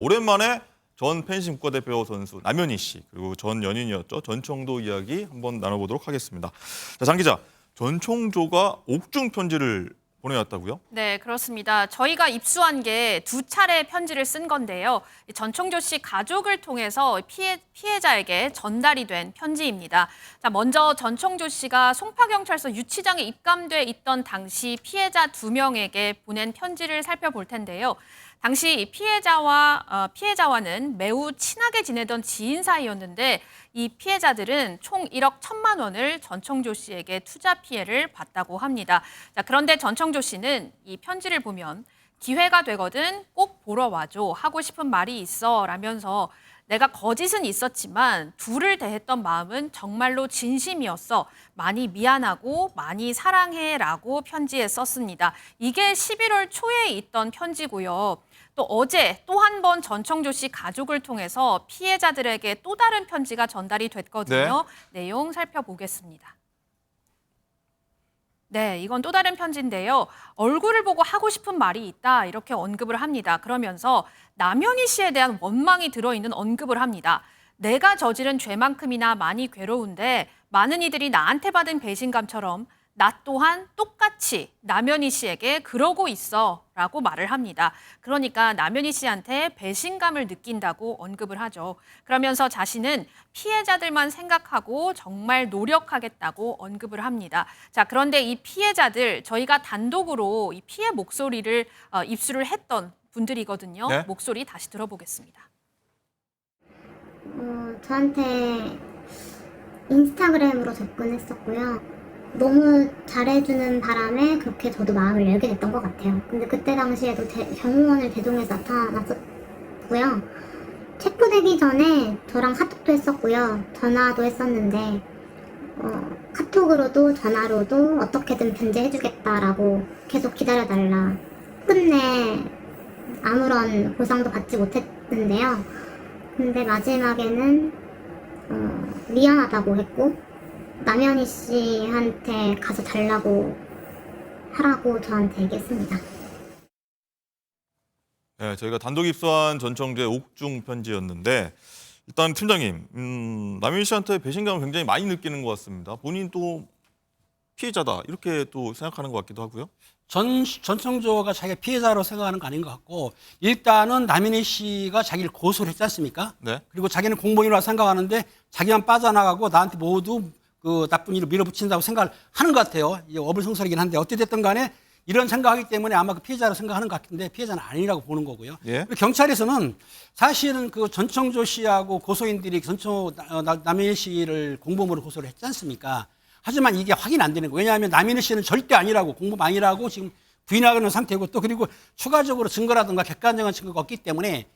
오랜만에 전 펜싱 국가대표 선수 남현희 씨 그리고 전 연인이었죠. 전청조 이야기 한번 나눠보도록 하겠습니다. 자, 장 기자, 전청조가 옥중 편지를 보내왔다고요? 네, 그렇습니다. 저희가 입수한 게 두 차례 편지를 쓴 건데요. 전청조 씨 가족을 통해서 피해자에게 전달이 된 편지입니다. 자, 먼저 전청조 씨가 송파경찰서 유치장에 입감돼 있던 당시 피해자 2명에게 보낸 편지를 살펴볼 텐데요. 당시 피해자와는 매우 친하게 지내던 지인 사이였는데 이 피해자들은 총 1억 1천만 원을 전청조 씨에게 투자 피해를 봤다고 합니다. 자, 그런데 전청조 씨는 이 편지를 보면 기회가 되거든 꼭 보러 와줘 하고 싶은 말이 있어 라면서 내가 거짓은 있었지만 둘을 대했던 마음은 정말로 진심이었어. 많이 미안하고 많이 사랑해 라고 편지에 썼습니다. 이게 11월 초에 있던 편지고요. 또 어제 또 한 번 전청조 씨 가족을 통해서 피해자들에게 또 다른 편지가 전달이 됐거든요. 내용 살펴보겠습니다. 네, 이건 또 다른 편지인데요. 얼굴을 보고 하고 싶은 말이 있다 이렇게 언급을 합니다. 그러면서 남현희 씨에 대한 원망이 들어있는 언급을 합니다. 내가 저지른 죄만큼이나 많이 괴로운데 많은 이들이 나한테 받은 배신감처럼 나 또한 똑같이 남현희 씨에게 그러고 있어 라고 말을 합니다. 그러니까 남현희 씨한테 배신감을 느낀다고 언급을 하죠. 그러면서 자신은 피해자들만 생각하고 정말 노력하겠다고 언급을 합니다. 자, 그런데 이 피해자들 저희가 단독으로 이 피해 목소리를 입수를 했던 분들이거든요. 네? 목소리 다시 들어보겠습니다. 저한테 인스타그램으로 접근했었고요. 너무 잘해주는 바람에 그렇게 저도 마음을 열게 됐던 것 같아요. 근데 그때 당시에도 경호원을 대동해서 나타났었고요. 체포되기 전에 저랑 카톡도 했었고요. 전화도 했었는데 카톡으로도 전화로도 어떻게든 변제해주겠다라고 계속 기다려달라. 끝내 아무런 보상도 받지 못했는데요. 근데 마지막에는 미안하다고 했고 남현희 씨한테 가서 달라고 하라고 저한테 얘기했습니다. 네, 저희가 단독 입수한 전청조의 옥중 편지였는데 일단 팀장님, 남현희 씨한테 배신감을 굉장히 많이 느끼는 것 같습니다. 본인 또 피해자다 이렇게 또 생각하는 것 같기도 하고요. 전청조가 자기가 피해자로 생각하는 거 아닌 것 같고 일단은 남현희 씨가 자기를 고소를 했지 않습니까? 네. 그리고 자기는 공범이라고 생각하는데 자기만 빠져나가고 나한테 모두 그 나쁜 일을 밀어붙인다고 생각을 하는 것 같아요. 이게 어불성설이긴 한데 어찌됐든 간에 이런 생각하기 때문에 아마 그 피해자로 생각하는 것 같은데 피해자는 아니라고 보는 거고요. 예. 그리고 경찰에서는 사실은 그 전청조 씨하고 고소인들이 남현희 씨를 공범으로 고소를 했지 않습니까? 하지만 이게 확인 안 되는 거예요. 왜냐하면 남현희 씨는 절대 아니라고 공범 아니라고 지금 부인하는 상태고 또 그리고 추가적으로 증거라든가 객관적인 증거가 없기 때문에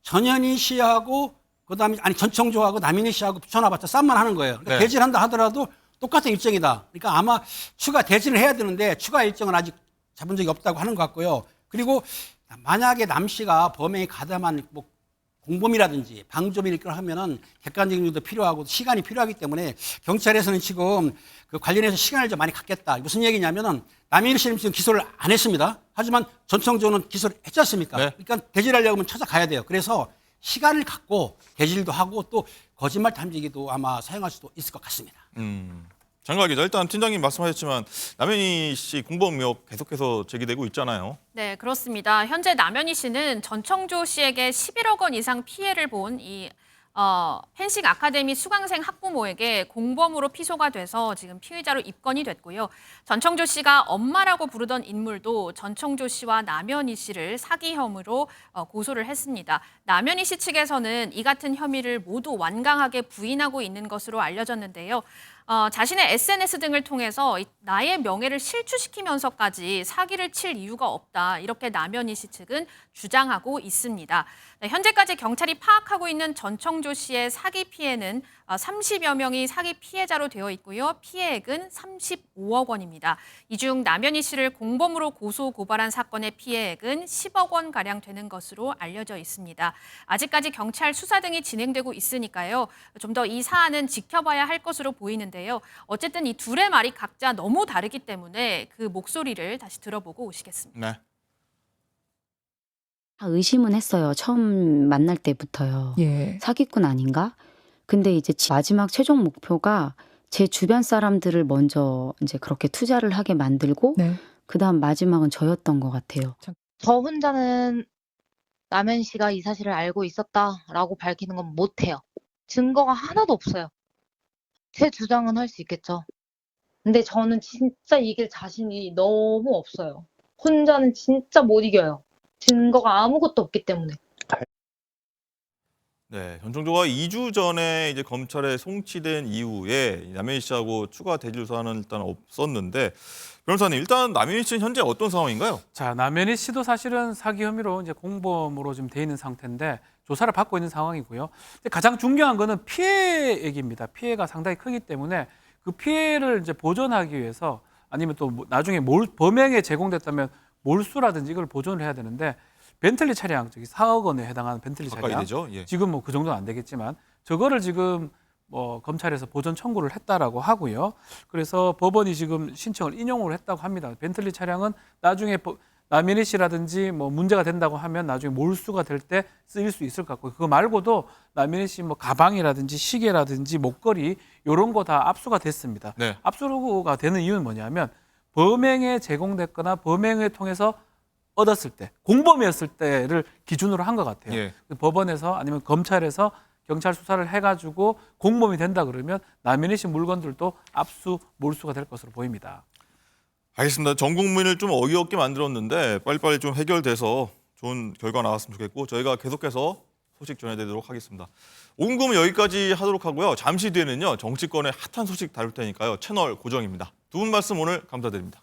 전현희 씨하고 그다음에 전청조하고 남현희 씨하고 붙여놔봤자 쌈만 하는 거예요. 그러니까 네. 대진한다 하더라도 똑같은 일정이다. 그러니까 아마 추가 대진을 해야 되는데 추가 일정은 아직 잡은 적이 없다고 하는 것 같고요. 그리고 만약에 남 씨가 범행에 가담한 뭐 공범이라든지 방조미를 하면은 객관적인 점도 필요하고 시간이 필요하기 때문에 경찰에서는 지금 그 관련해서 시간을 좀 많이 갖겠다. 무슨 얘기냐면은 남현희 씨는 지금 기소를 안 했습니다. 하지만 전청조는 기소를 했지 않습니까? 네. 그러니까 대질하려고 하면 찾아가야 돼요. 그래서 시간을 갖고 대질도 하고 또 거짓말 탐지기도 아마 사용할 수도 있을 것 같습니다. 장관 기자, 일단 팀장님 말씀하셨지만 남현희 씨 공범 의혹 계속해서 제기되고 있잖아요. 네, 그렇습니다. 현재 남현희 씨는 전청조 씨에게 11억 원 이상 피해를 본 이 펜싱 아카데미 수강생 학부모에게 공범으로 피소가 돼서 지금 피의자로 입건이 됐고요. 전청조 씨가 엄마라고 부르던 인물도 전청조 씨와 남현희 씨를 사기 혐의로 고소를 했습니다. 남현희 씨 측에서는 이 같은 혐의를 모두 완강하게 부인하고 있는 것으로 알려졌는데요. 자신의 SNS 등을 통해서 나의 명예를 실추시키면서까지 사기를 칠 이유가 없다. 이렇게 남현희 씨 측은 주장하고 있습니다. 네, 현재까지 경찰이 파악하고 있는 전청조 씨의 사기 피해는 30여 명이 사기 피해자로 되어 있고요. 피해액은 35억 원입니다. 이 중 남현희 씨를 공범으로 고소 고발한 사건의 피해액은 10억 원가량 되는 것으로 알려져 있습니다. 아직까지 경찰 수사 등이 진행되고 있으니까요. 좀 더 이 사안은 지켜봐야 할 것으로 보이는데요. 어쨌든 이 둘의 말이 각자 너무 다르기 때문에 그 목소리를 다시 들어보고 오시겠습니다. 네. 다 의심은 했어요. 처음 만날 때부터요. 예. 사기꾼 아닌가? 근데 이제 마지막 최종 목표가 제 주변 사람들을 먼저 이제 그렇게 투자를 하게 만들고 네. 그다음 마지막은 저였던 것 같아요. 저 혼자는 남현 씨가 이 사실을 알고 있었다라고 밝히는 건 못해요. 증거가 하나도 없어요. 제 주장은 할 수 있겠죠. 근데 저는 진짜 이길 자신이 너무 없어요. 혼자는 진짜 못 이겨요. 증거가 아무것도 없기 때문에. 네, 전청조가 2주 전에 이제 검찰에 송치된 이후에 남현희 씨하고 추가 대질 사안은 일단 없었는데 변호사님, 일단 남현희 씨는 현재 어떤 상황인가요? 자, 남현희 씨도 사실은 사기 혐의로 이제 공범으로 지금 돼 있는 상태인데 조사를 받고 있는 상황이고요. 근데 가장 중요한 거는 피해액입니다. 피해가 상당히 크기 때문에 그 피해를 이제 보전하기 위해서 아니면 또 나중에 범행에 제공됐다면 몰수라든지 이걸 보존을 해야 되는데 벤틀리 차량, 저기 4억 원에 해당하는 벤틀리 가까이 차량. 되죠. 예. 지금 뭐 그 정도는 안 되겠지만 저거를 지금 뭐 검찰에서 보전 청구를 했다라고 하고요. 그래서 법원이 지금 신청을 인용을 했다고 합니다. 벤틀리 차량은 나중에 남현희 씨라든지 뭐 문제가 된다고 하면 나중에 몰수가 될 때 쓰일 수 있을 것 같고 그거 말고도 남현희 씨 뭐 가방이라든지 시계라든지 목걸이 이런 거 다 압수가 됐습니다. 네. 압수가 되는 이유는 뭐냐면 범행에 제공됐거나 범행을 통해서 얻었을 때, 공범이었을 때를 기준으로 한 것 같아요. 예. 법원에서 아니면 검찰에서 경찰 수사를 해가지고 공범이 된다 그러면 남현희 씨 물건들도 압수, 몰수가 될 것으로 보입니다. 알겠습니다. 전 국민을 좀 어이없게 만들었는데 빨리빨리 좀 해결돼서 좋은 결과 나왔으면 좋겠고 저희가 계속해서 소식 전해드리도록 하겠습니다. 오금금은 여기까지 하도록 하고요. 잠시 뒤에는요 정치권의 핫한 소식 다룰 테니까요 채널 고정입니다. 두 분 말씀 오늘 감사드립니다.